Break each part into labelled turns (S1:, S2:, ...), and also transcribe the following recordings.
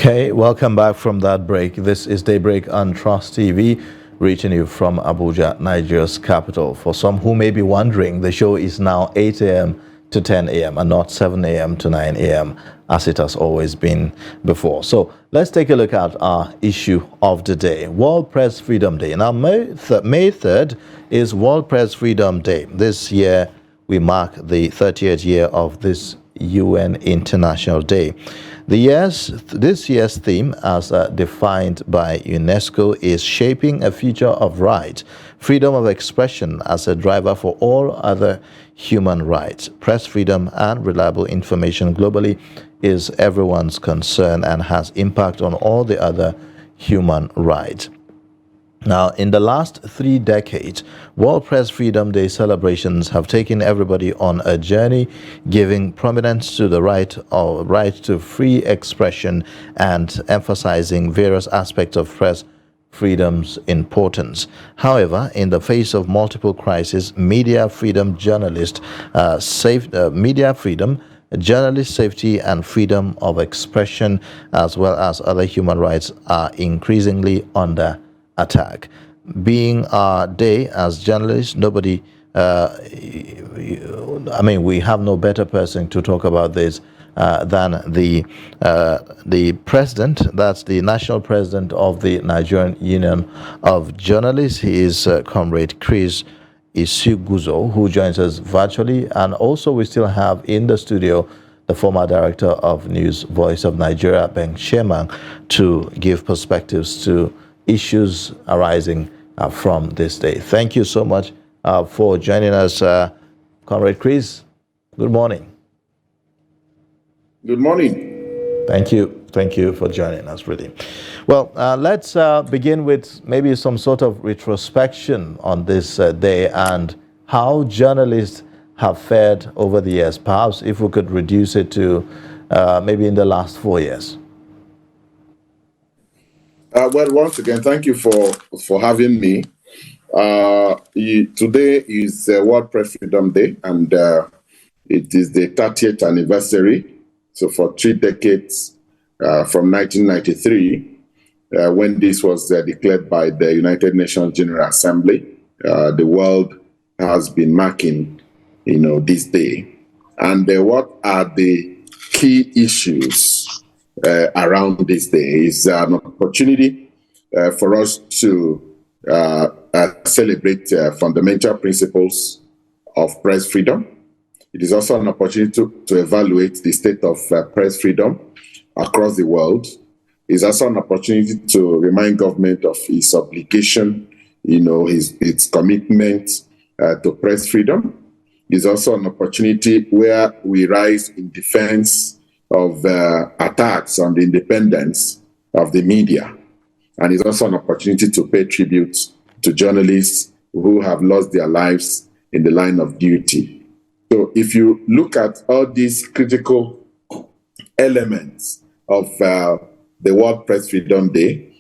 S1: Okay, welcome back from that break. This is Daybreak on Trust TV, reaching you from Abuja, Nigeria's capital. For some who may be wondering, the show is now 8 a.m. to 10 a.m. and not 7 a.m. to 9 a.m. as it has always been before. So let's take a look at our issue of the day, World Press Freedom Day. Now, May 3rd is World Press Freedom Day. This year, we mark the 30th year of this UN International Day. This year's theme, as defined by UNESCO, is shaping a future of rights, freedom of expression as a driver for all other human rights. Press freedom and reliable information globally is everyone's concern and has impact on all the other human rights. Now, in the last 3 decades, World Press Freedom Day celebrations have taken everybody on a journey, giving prominence to the right to free expression and emphasizing various aspects of press freedom's importance. However, in the face of multiple crises, media freedom, journalist safety, and freedom of expression, as well as other human rights, are increasingly under attack. Being our day as journalists, we have no better person to talk about this than the president. That's the national president of the Nigerian Union of Journalists. He is Comrade Chris Isiguzo, who joins us virtually, and also we still have in the studio the former director of News Voice of Nigeria, Ben Sheman, to give perspectives to issues arising from this day. Thank you so much for joining us, Comrade Chris. Good morning.
S2: Good morning.
S1: Thank you for joining us, really. Well, let's begin with maybe some sort of retrospection on this day and how journalists have fared over the years. Perhaps if we could reduce it to maybe in the last 4 years.
S2: Well, once again, thank you for having me. Today is World Press Freedom Day, and it is the 30th anniversary. So for 3 decades, from 1993, when this was declared by the United Nations General Assembly, the world has been marking, this day. And what are the key issues around this day? Is an opportunity for us to celebrate fundamental principles of press freedom. It is also an opportunity to evaluate the state of press freedom across the world. It's also an opportunity to remind government of its obligation, its commitment to press freedom. It's also an opportunity where we rise in defense of attacks on the independence of the media. And it's also an opportunity to pay tribute to journalists who have lost their lives in the line of duty. So if you look at all these critical elements of the World Press Freedom Day,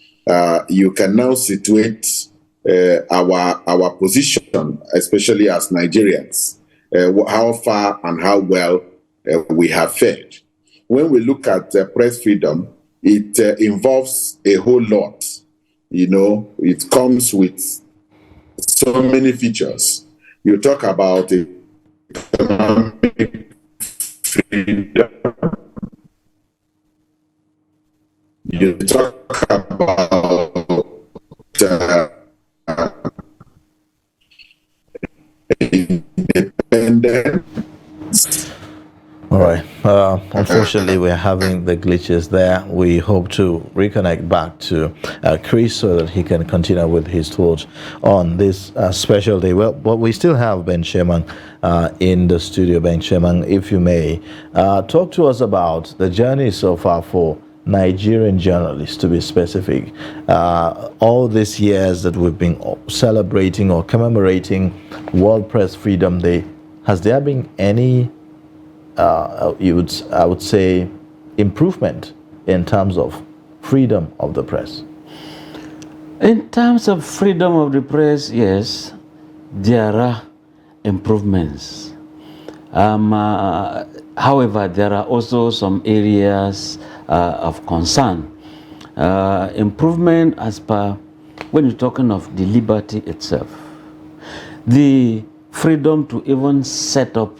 S2: you can now situate our position, especially as Nigerians, how far and how well we have fared. When we look at press freedom, it involves a whole lot. It comes with so many features. You talk about economic freedom. You talk about independence.
S1: All right. Unfortunately, we're having the glitches there. We hope to reconnect back to Chris so that he can continue with his thoughts on this special day. Well, but we still have Ben Sheman in the studio. Ben Sheman, if you may, talk to us about the journey so far for Nigerian journalists, to be specific. All these years that we've been celebrating or commemorating World Press Freedom Day, has there been any I would say improvement in terms of freedom of the press?
S3: In terms of freedom of the press, yes, there are improvements. However, there are also some areas of concern. improvement as per when you're talking of the liberty itself, the freedom to even set up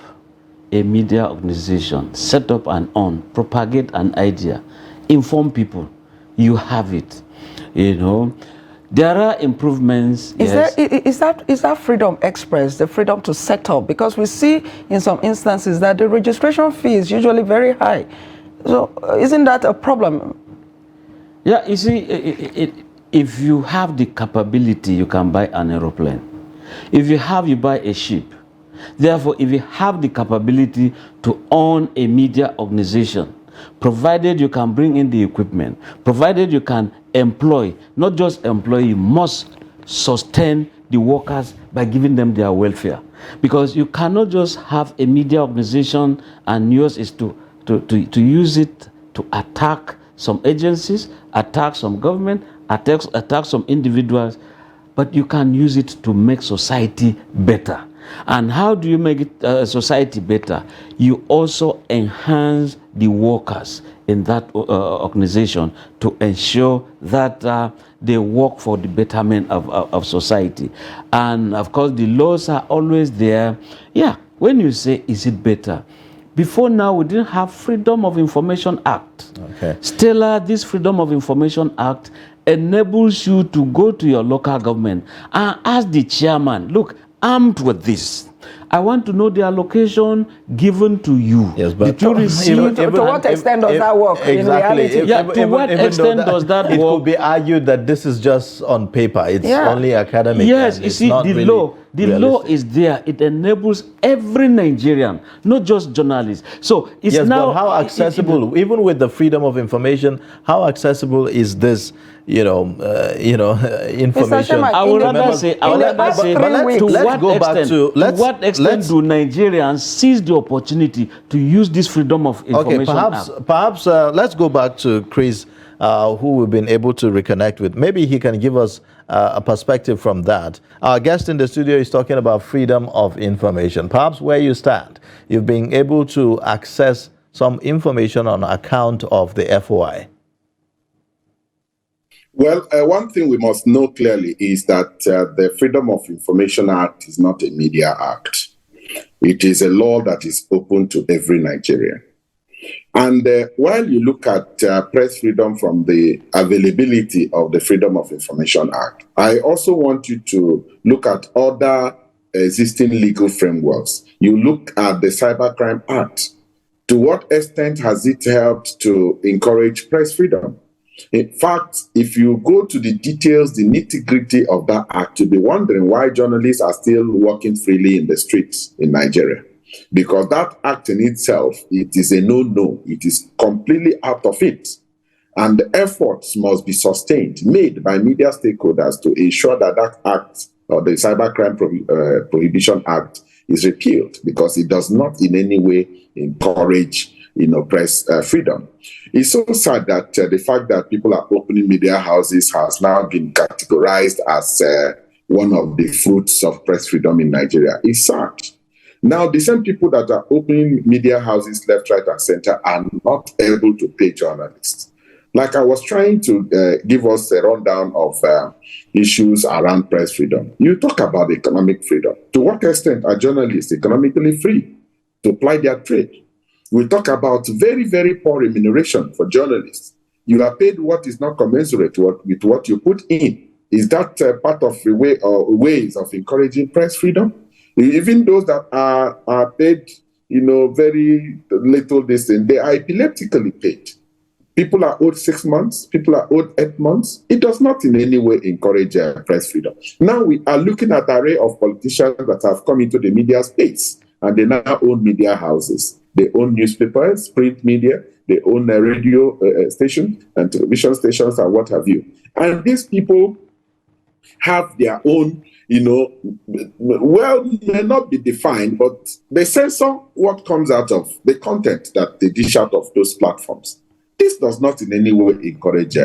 S3: a media organization, set up an own, propagate an idea, inform people. You have it, you know. There are improvements.
S4: Is that freedom expressed, the freedom to set up? Because we see in some instances that the registration fee is usually very high. So isn't that a problem?
S3: Yeah, you see, if you have the capability, you can buy an aeroplane. If you have, you buy a ship. Therefore, if you have the capability to own a media organization, provided you can bring in the equipment, provided you can employ, not just employ, you must sustain the workers by giving them their welfare. Because you cannot just have a media organization and yours is to use it to attack some agencies, attack some government, attack some individuals, but you can use it to make society better. And how do you make it society better? You also enhance the workers in that organization to ensure that they work for the betterment of society. And of course, the laws are always there. Yeah, when you say, is it better? Before now, we didn't have Freedom of Information Act.
S1: Okay.
S3: Stella, this Freedom of Information Act enables you to go to your local government and ask the chairman, look, armed with this, I want to know the allocation given to you.
S1: Yes, but
S3: did you receive?
S4: To what extent does that work in reality?
S3: Yeah, to what extent does that work?
S1: It could be argued that this is just on paper. It's only academic.
S3: Yes, you see, the law is there. It enables every Nigerian, not just journalists. So it's now.
S1: But how accessible, even with the freedom of information, how accessible is this? Information.
S4: Shema,
S3: I would rather say, to what extent do Nigerians seize the opportunity to use this freedom of information?
S1: Okay, perhaps let's go back to Chris, who we've been able to reconnect with. Maybe he can give us a perspective from that. Our guest in the studio is talking about freedom of information. Perhaps where you stand, you've been able to access some information on account of the FOI.
S2: Well, one thing we must know clearly is that the Freedom of Information Act is not a media act. It is a law that is open to every Nigerian. And while you look at press freedom from the availability of the Freedom of Information Act, I also want you to look at other existing legal frameworks. You look at the Cybercrime Act. To what extent has it helped to encourage press freedom? In fact, if you go to the details, the nitty-gritty of that act, you'll be wondering why journalists are still walking freely in the streets in Nigeria. Because that act in itself, it is a no-no. It is completely out of it. And the efforts must be sustained, made by media stakeholders to ensure that that act, or the Cybercrime Prohibition Act, is repealed, because it does not in any way encourage press freedom. It's so sad that the fact that people are opening media houses has now been categorized as one of the fruits of press freedom in Nigeria. It's sad. Now, the same people that are opening media houses left, right, and center are not able to pay journalists. Like I was trying to give us a rundown of issues around press freedom. You talk about economic freedom. To what extent are journalists economically free to ply their trade? We talk about very, very poor remuneration for journalists. You are paid what is not commensurate with what you put in. Is that part of the way or ways of encouraging press freedom? Even those that are paid, very little distance, they are epileptically paid. People are owed 6 months. People are owed 8 months. It does not in any way encourage press freedom. Now we are looking at an array of politicians that have come into the media space, and they now own media houses. They own newspapers, print media, they own a radio station and television stations and what have you. And these people have their own, may not be defined, but they censor what comes out of the content that they dish out of those platforms. This does not in any way encourage,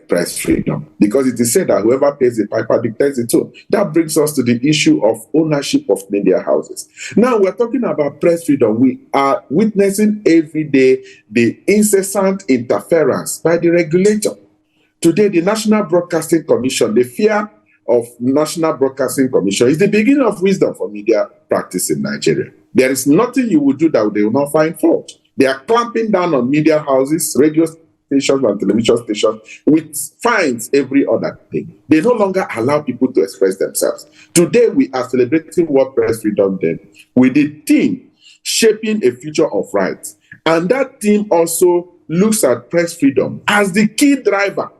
S2: press freedom, because it is said that whoever pays the piper dictates the tune. That brings us to the issue of ownership of media houses. Now we're talking about press freedom. We are witnessing every day the incessant interference by the regulator. Today, the National Broadcasting Commission, the fear of National Broadcasting Commission is the beginning of wisdom for media practice in Nigeria. There is nothing you will do that they will not find fault. They are clamping down on media houses, radio stations and television stations with fines every other thing. They no longer allow people to express themselves. Today, we are celebrating World Press Freedom Day with the theme, Shaping a Future of Rights. And that theme also looks at press freedom as the key driver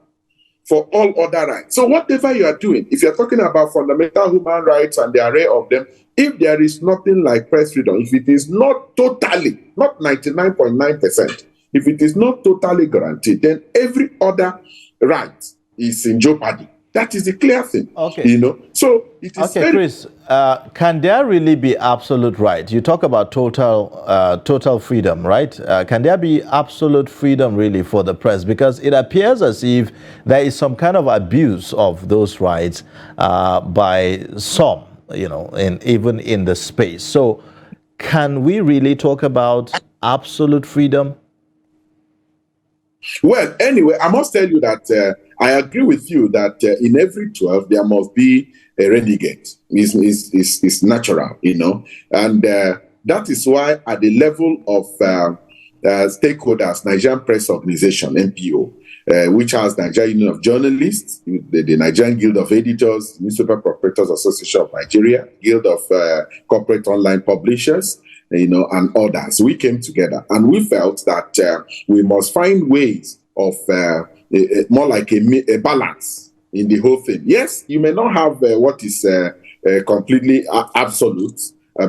S2: for all other rights. So whatever you are doing, if you're talking about fundamental human rights and the array of them, if there is nothing like press freedom, if it is not totally, not 99.9%, if it is not totally guaranteed, then every other right is in jeopardy. That is the clear thing.
S1: Okay.
S2: So it is
S1: okay, Chris, can there really be absolute right? You talk about total freedom, right? Can there be absolute freedom really for the press? Because it appears as if there is some kind of abuse of those rights by some, even in the space. So can we really talk about absolute freedom?
S2: Well, anyway, I must tell you that I agree with you that in every 12 there must be a renegade. It's natural, and that is why at the level of stakeholders, Nigerian Press Organization (NPO), which has Nigerian Union of Journalists, the Nigerian Guild of Editors, Newspaper Proprietors Association of Nigeria, Guild of Corporate Online Publishers, and others. We came together and we felt that we must find ways of more like a balance in the whole thing. Yes, you may not have what is completely absolute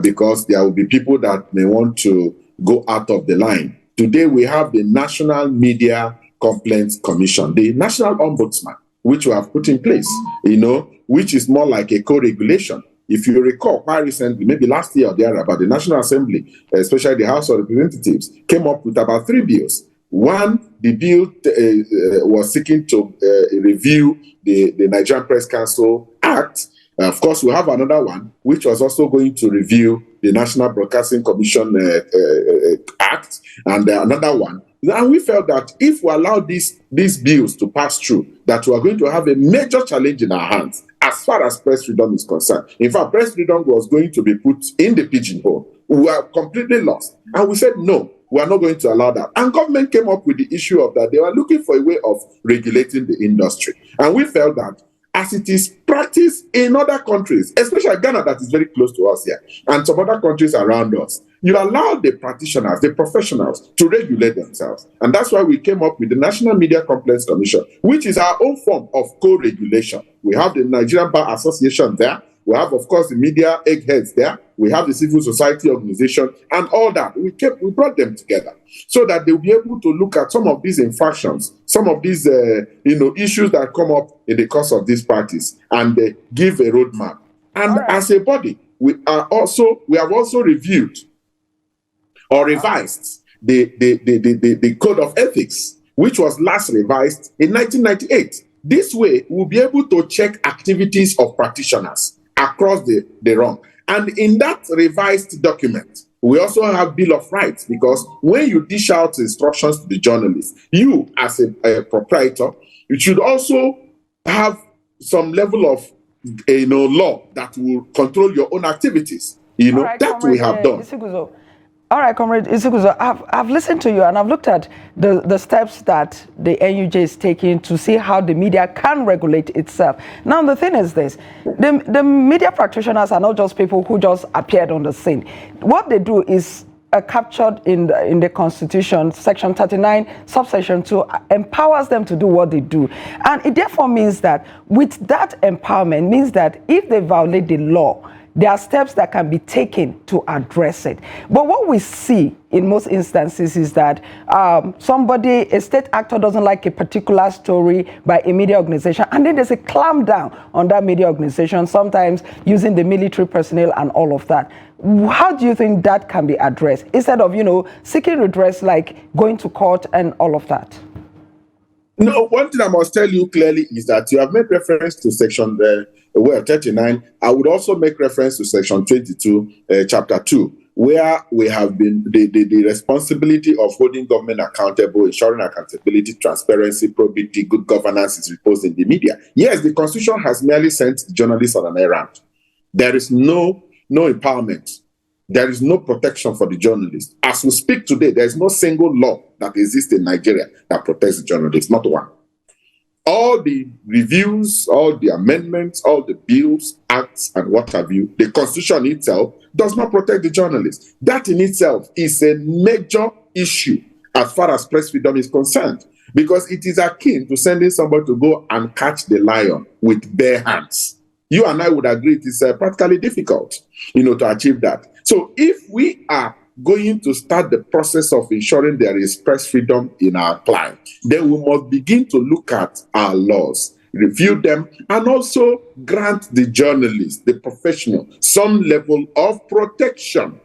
S2: because there will be people that may want to go out of the line. Today we have the National Media Complaints Commission, the National Ombudsman, which we have put in place, which is more like a co-regulation. If you recall, quite recently, maybe last year or thereabout, the National Assembly, especially the House of Representatives, came up with about 3 bills. One, the bill was seeking to review the Nigerian Press Council Act. Of course, we have another one, which was also going to review the National Broadcasting Commission Act, and another one. And we felt that if we allow these bills to pass through, that we are going to have a major challenge in our hands as far as press freedom is concerned. In fact, press freedom was going to be put in the pigeonhole. We were completely lost. And we said, no, we are not going to allow that. And government came up with the issue of that. They were looking for a way of regulating the industry. And we felt that as it is practiced in other countries, especially Ghana, that is very close to us here, and some other countries around us, you allow the practitioners, the professionals, to regulate themselves. And that's why we came up with the National Media Complaints Commission, which is our own form of co-regulation. We have the Nigerian Bar Association there. We have, of course, the media eggheads there. We have the civil society organization and all that. We brought them together so that they'll be able to look at some of these infractions, some of these issues that come up in the course of these parties, and give a roadmap. And as a body, we have also reviewed or revised the Code of Ethics, which was last revised in 1998. This way, we'll be able to check activities of practitioners across the realm. And in that revised document, we also have Bill of Rights, because when you dish out instructions to the journalists, you as a proprietor, you should also have some level of law that will control your own activities. That we have done.
S4: All right, Comrade Isiguzo, I've listened to you and I've looked at the steps that the NUJ is taking to see how the media can regulate itself. Now, the thing is this, the media practitioners are not just people who just appeared on the scene. What they do is captured in the Constitution, Section 39, Subsection 2, empowers them to do what they do. And it therefore means that with that empowerment means that if they violate the law, there are steps that can be taken to address it. But what we see in most instances is that a state actor doesn't like a particular story by a media organization, and then there's a clampdown on that media organization, sometimes using the military personnel and all of that. How do you think that can be addressed instead of, seeking redress like going to court and all of that?
S2: No, one thing I must tell you clearly is that you have made reference to Section 39. I would also make reference to Section 22, Chapter 2, where we have been the responsibility of holding government accountable, ensuring accountability, transparency, probity, good governance is reposed in the media. Yes, the Constitution has merely sent journalists on an errand. There is no empowerment. There is no protection for the journalists. As we speak today, there is no single law that exists in Nigeria that protects the journalists, not one. All the reviews, all the amendments, all the bills, acts, and what have you, the Constitution itself does not protect the journalists. That in itself is a major issue as far as press freedom is concerned, because it is akin to sending somebody to go and catch the lion with bare hands. You and I would agree it is practically difficult, to achieve that. So if we are going to start the process of ensuring there is press freedom in our climate, then we must begin to look at our laws, review them, and also grant the journalist, the professional, some level of protection,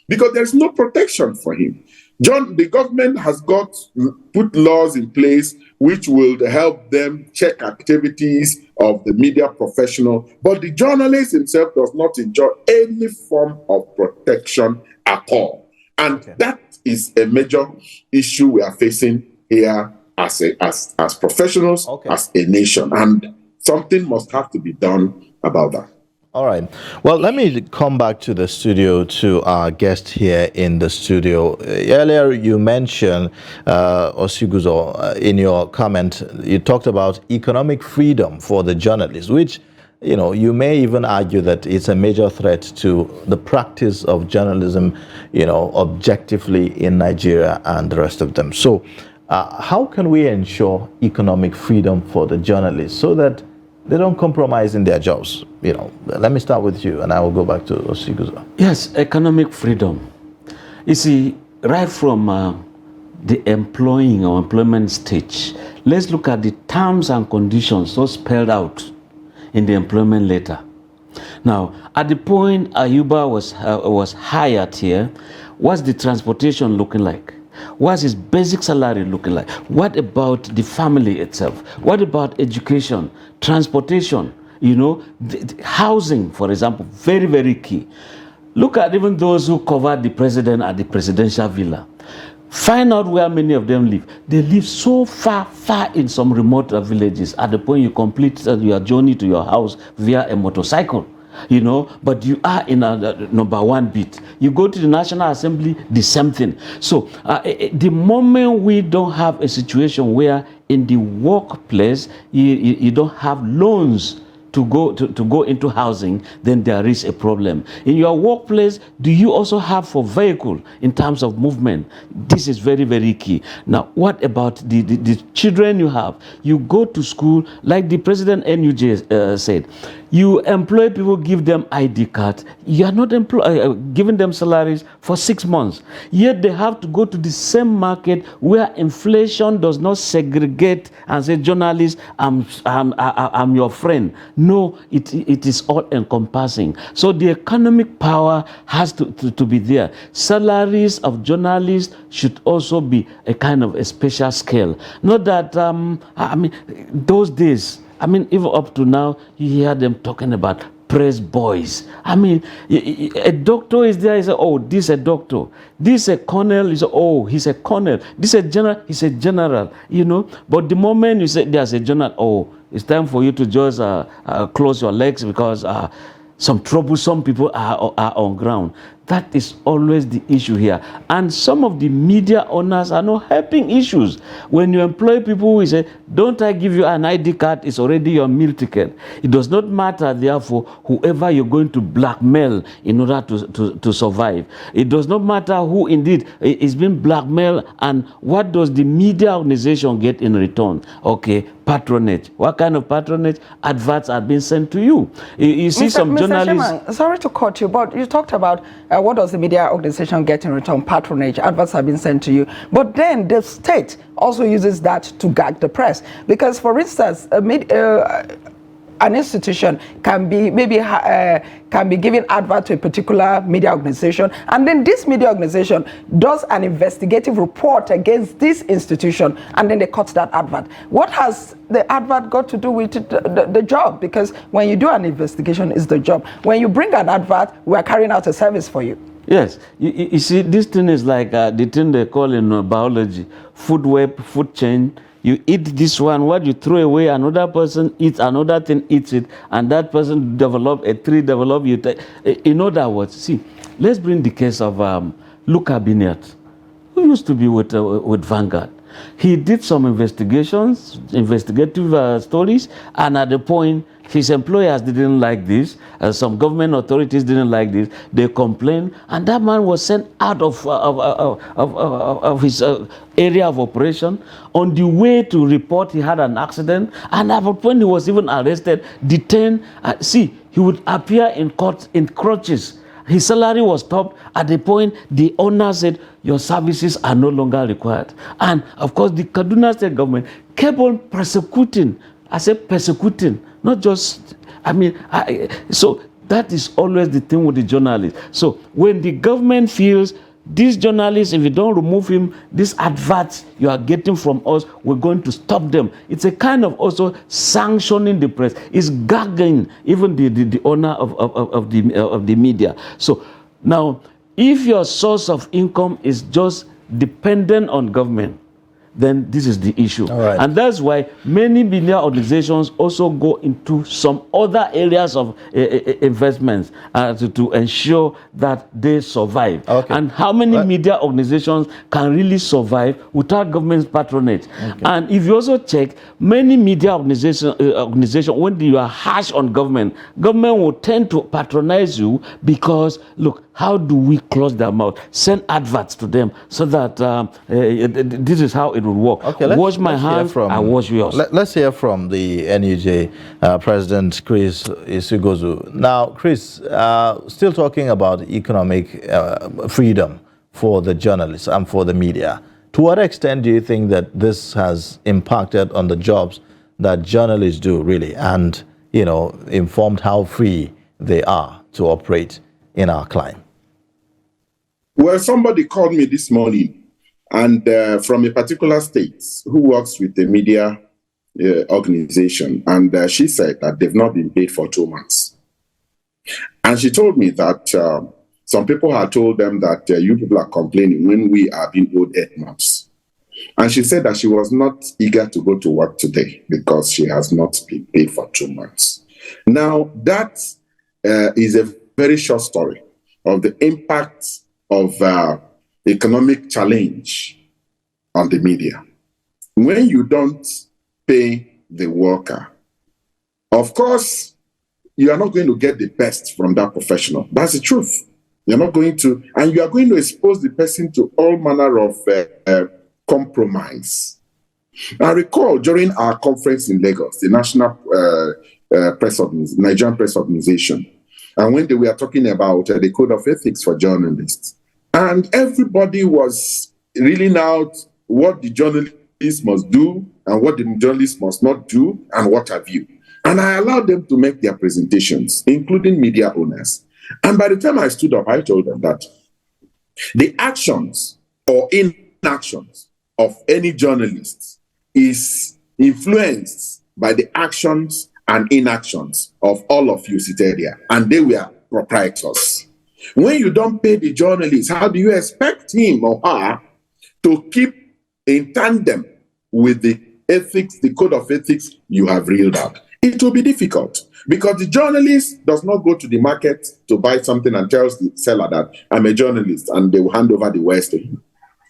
S2: because there's no protection for him. The government has put laws in place which will help them check activities of the media professional, but the journalist himself does not enjoy any form of protection at all. And that is a major issue we are facing here as professionals, as a nation, and something must have to be done about that.
S1: All right. Well, let me come back to the studio, to our guest here in the studio. Earlier, you mentioned, Osiguzo, in your comment, you talked about economic freedom for the journalists, which, you may even argue that it's a major threat to the practice of journalism, objectively in Nigeria and the rest of them. So how can we ensure economic freedom for the journalists so that they don't compromise in their jobs? Let me start with you, and I will go back to Osiguzo.
S3: Yes, economic freedom. You see, right from the employing or employment stage, let's look at the terms and conditions so spelled out in the employment letter. Now, at the point Ayuba was hired here, what's the transportation looking like? What's his basic salary looking like? What about the family itself? What about education, transportation, housing, for example, very, very key. Look at even those who covered the president at the presidential villa. Find out where many of them live. They live so far in some remote villages at the point you complete your journey to your house via a motorcycle. But you are in a number one beat. You go to the National Assembly, the same thing. So the moment we don't have a situation where in the workplace you don't have loans to go into housing, then there is a problem. In your workplace, do you also have for vehicle in terms of movement? This is very, very key. Now, what about the children you have? You go to school, like the President NUJ said, you employ people, give them ID card. You are not giving them salaries for 6 months. Yet they have to go to the same market where inflation does not segregate and say, journalist, I'm your friend. No, it is all encompassing. So the economic power has to be there. Salaries of journalists should also be a kind of a special scale. Not that, those days, even up to now, you hear them talking about press boys. A doctor is there, he says, oh, this is a doctor. This is a colonel, he says, oh, he's a colonel. This is a general, he's a general, But the moment you say there's a general, oh, it's time for you to just close your legs because some troublesome people are on ground. That is always the issue here. And some of the media owners are not helping issues. When you employ people who say, don't I give you an ID card, it's already your meal ticket. It does not matter, therefore, whoever you're going to blackmail in order to survive. It does not matter who indeed is being blackmailed and what does the media organization get in return. Okay, patronage. What kind of patronage? Adverts are being sent to you. You see some journalists...
S4: Mr. Sheman, sorry to cut you, but you talked about what does the media organization get in return? Patronage. Adverts have been sent to you. But then the state also uses that to gag the press. Because, for instance, an institution can be giving advert to a particular media organization, and then this media organization does an investigative report against this institution, and then they cut that advert. What has the advert got to do with the job? Because when you do an investigation, it's the job. When you bring an advert, we're carrying out a service for you.
S3: Yes, you see, this thing is like the thing they call in biology, food web, food chain. You eat this one, what you throw away, another person eats another thing, eats it, and that person develop a tree, develop you. In other words, see, let's bring the case of Luca Biniat, who used to be with Vanguard. He did some investigations, investigative stories, and at the point, his employers didn't like this, some government authorities didn't like this, they complained, and that man was sent out of his area of operation. On the way to report, he had an accident, and at the point he was even arrested, detained. See, he would appear in court in crutches. His salary was stopped. At the point, the owner said, your services are no longer required. And of course, the Kaduna state government kept on persecuting. I said persecuting, not just, so that is always the thing with the journalists. So when the government feels this journalist, if you don't remove him, these adverts you are getting from us, we're going to stop them. It's a kind of also sanctioning the press. It's gagging even the owner of the media. So now, if your source of income is just dependent on government, then this is the issue.
S1: Right.
S3: And that's why many media organizations also go into some other areas of investments to ensure that they survive.
S1: Okay.
S3: And how many media organizations can really survive without government patronage? Okay. And if you also check, many media organizations, when you are harsh on government will tend to patronize you because, look, how do we close their mouth? Send adverts to them so that this is how it will work. Okay, wash my hands, I wash yours.
S1: Let's hear from the NUJ President Chris Isugozu. Now, Chris, still talking about economic freedom for the journalists and for the media. To what extent do you think that this has impacted on the jobs that journalists do, really, and, you know, informed how free they are to operate in our climate?
S2: Well, somebody called me this morning, and from a particular state who works with the media organization, and she said that they've not been paid for 2 months. And she told me that some people had told them that you people are complaining when we are being owed 8 months. And she said that she was not eager to go to work today because she has not been paid for 2 months. Now, that is a very short story of the impact of economic challenge on the media. When you don't pay the worker, of course, you are not going to get the best from that professional. That's the truth. You're not going to, and you are going to expose the person to all manner of compromise. I recall during our conference in Lagos, the National Nigerian Press Organization, and when they were talking about the code of ethics for journalists, and everybody was reeling out what the journalists must do and what the journalists must not do and what have you. And I allowed them to make their presentations, including media owners. And by the time I stood up, I told them that the actions or inactions of any journalist is influenced by the actions and inactions of all of you seated here. And they were proprietors. When you don't pay the journalist, how do you expect him or her to keep in tandem with the ethics, the code of ethics you have reeled out? It will be difficult because the journalist does not go to the market to buy something and tells the seller that I'm a journalist and they will hand over the wares to him.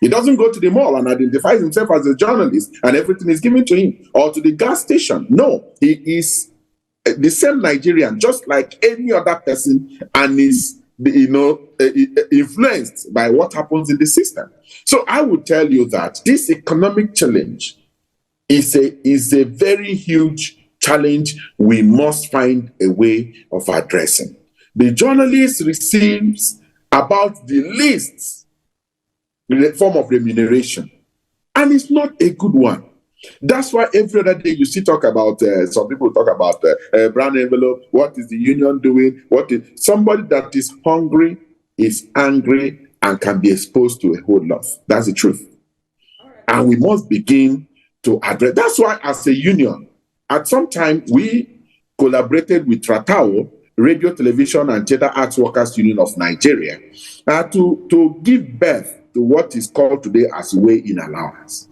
S2: He doesn't go to the mall and identifies himself as a journalist and everything is given to him, or to the gas station. No, he is the same Nigerian, just like any other person, and is influenced by what happens in the system. So I would tell you that this economic challenge is a very huge challenge we must find a way of addressing. The journalist receives about the least form of remuneration, and it's not a good one. That's why every other day you see talk about, some people talk about brown envelope, what is the union doing, somebody that is hungry, is angry, and can be exposed to a whole lot. That's the truth. And we must begin to address. That's why as a union, at some time we collaborated with Tratao Radio, Television, and Theatre Arts Workers Union of Nigeria to give birth to what is called today as weigh-in allowance,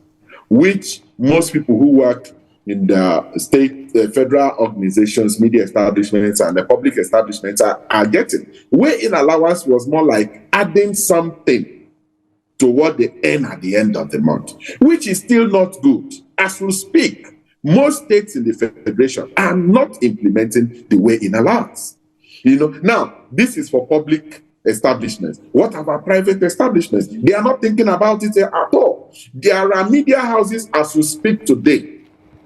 S2: which most people who work in the state, federal organizations, media establishments, and the public establishments are getting. Weigh-in allowance was more like adding something to what they earn at the end of the month, which is still not good. As we speak, most states in the federation are not implementing the weigh-in allowance. Now, this is for public establishments. What about private establishments? They are not thinking about it at all. There are media houses as we speak today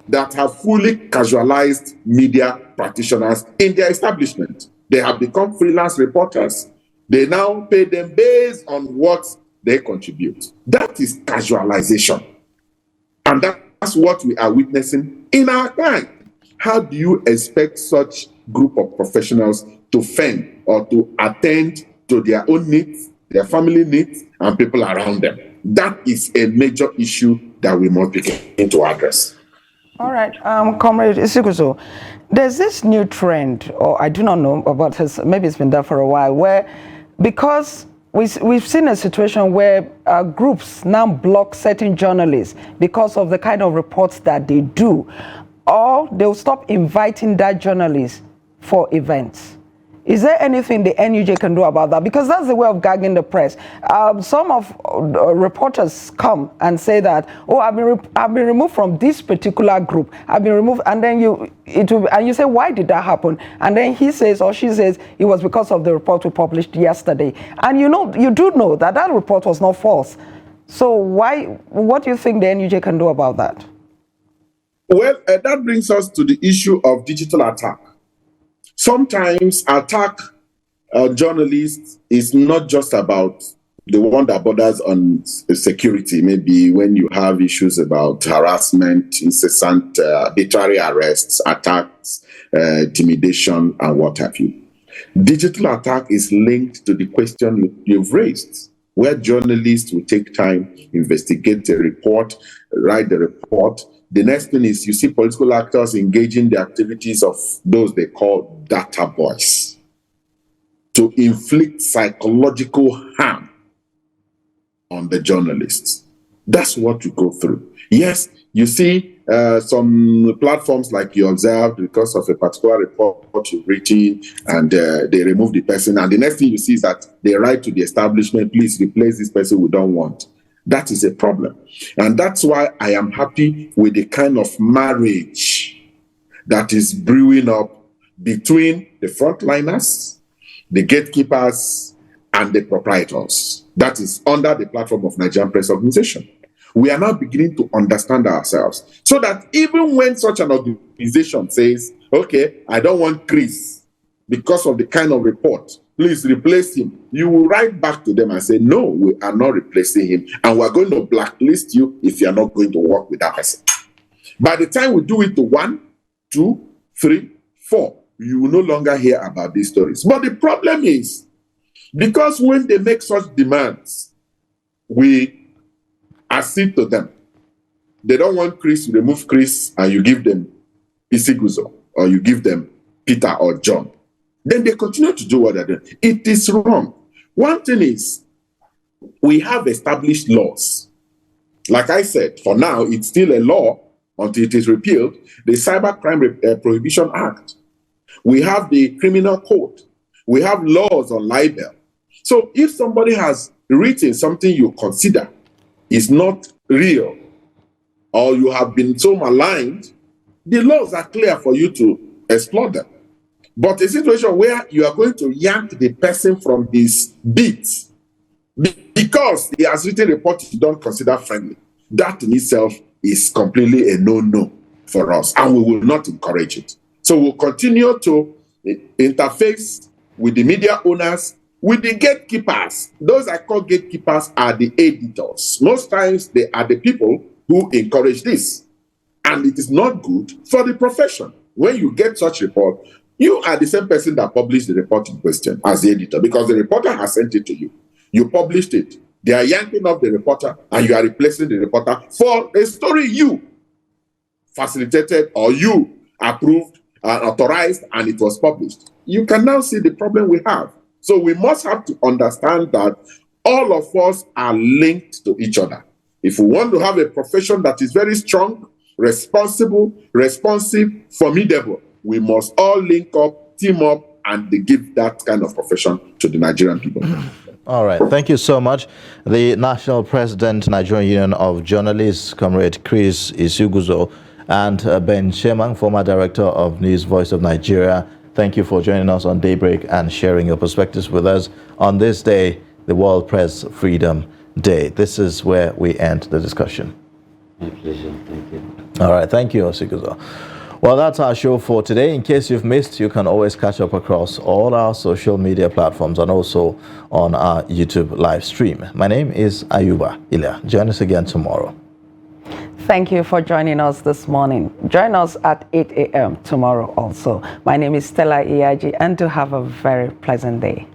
S2: that have fully casualized media practitioners in their establishment. They have become freelance reporters. They now pay them based on what they contribute. That is casualization. And that's what we are witnessing in our time. How do you expect such group of professionals to fend or to attend to their own needs, their family needs, and people around them? That is a major issue that we must begin to address.
S4: All right, Comrade Isiguzo, there's this new trend, or I do not know about this, maybe it's been there for a while, where because we've seen a situation where groups now block certain journalists because of the kind of reports that they do, or they'll stop inviting that journalist for events. Is there anything the NUJ can do about that? Because that's the way of gagging the press. Some of reporters come and say that, oh, I've been removed from this particular group. I've been removed, and then you say, why did that happen? And then he says or she says it was because of the report we published yesterday. And you do know that that report was not false. So what do you think the NUJ can do about that?
S2: Well, that brings us to the issue of digital attack. Sometimes attack journalists is not just about the one that borders on security. Maybe when you have issues about harassment, incessant arbitrary arrests, attacks, intimidation, and what have you. Digital attack is linked to the question you've raised, where journalists will take time, investigate a report, write the report. The next thing is you see political actors engaging the activities of those they call data boys to inflict psychological harm on the journalists. That's what you go through. Yes, you see some platforms like you observed because of a particular report you've written and they remove the person. And the next thing you see is that they write to the establishment, please replace this person we don't want. That is a problem. And that's why I am happy with the kind of marriage that is brewing up between the frontliners, the gatekeepers, and the proprietors. That is under the platform of Nigerian Press Organization. We are now beginning to understand ourselves so that even when such an organization says, okay, I don't want Chris because of the kind of report, please replace him, you will write back to them and say, no, we are not replacing him. And we're going to blacklist you if you are not going to work with that person. By the time we do it to 1, 2, 3, 4, you will no longer hear about these stories. But the problem is, because when they make such demands, we accede to them. They don't want Chris, you remove Chris and you give them Isiguzo, or you give them Peter or John. Then they continue to do what they're doing. It is wrong. One thing is, we have established laws. Like I said, for now, it's still a law until it is repealed, the Cybercrime Prohibition Act. We have the Criminal Code. We have laws on libel. So if somebody has written something you consider is not real, or you have been so maligned, the laws are clear for you to explore them. But a situation where you are going to yank the person from his beats because he has written a report you don't consider friendly, that in itself is completely a no-no for us, and we will not encourage it. So we'll continue to interface with the media owners, with the gatekeepers. Those I call gatekeepers are the editors. Most times they are the people who encourage this, and it is not good for the profession. When you get such report, you are the same person that published the report in question as the editor, because the reporter has sent it to you. You published it. They are yanking off the reporter, and you are replacing the reporter for a story you facilitated or you approved authorized and it was published. You can now see the problem we have. So we must have to understand that all of us are linked to each other. If we want to have a profession that is very strong, responsible, responsive, formidable, we must all link up, team up, and give that kind of profession to the Nigerian people.
S1: All right. Thank you so much. The National President, Nigerian Union of Journalists, Comrade Chris Isuguzo, and Ben Shemang, former Director of News Voice of Nigeria. Thank you for joining us on Daybreak and sharing your perspectives with us on this day, the World Press Freedom Day. This is where we end the discussion.
S3: My pleasure. Thank you.
S1: All right. Thank you, Isuguzo. Well, that's our show for today. In case you've missed, you can always catch up across all our social media platforms and also on our YouTube live stream. My name is Ayuba Ilya. Join us again tomorrow.
S4: Thank you for joining us this morning. Join us at 8 a.m. tomorrow also. My name is Stella Iyaji, and to have a very pleasant day.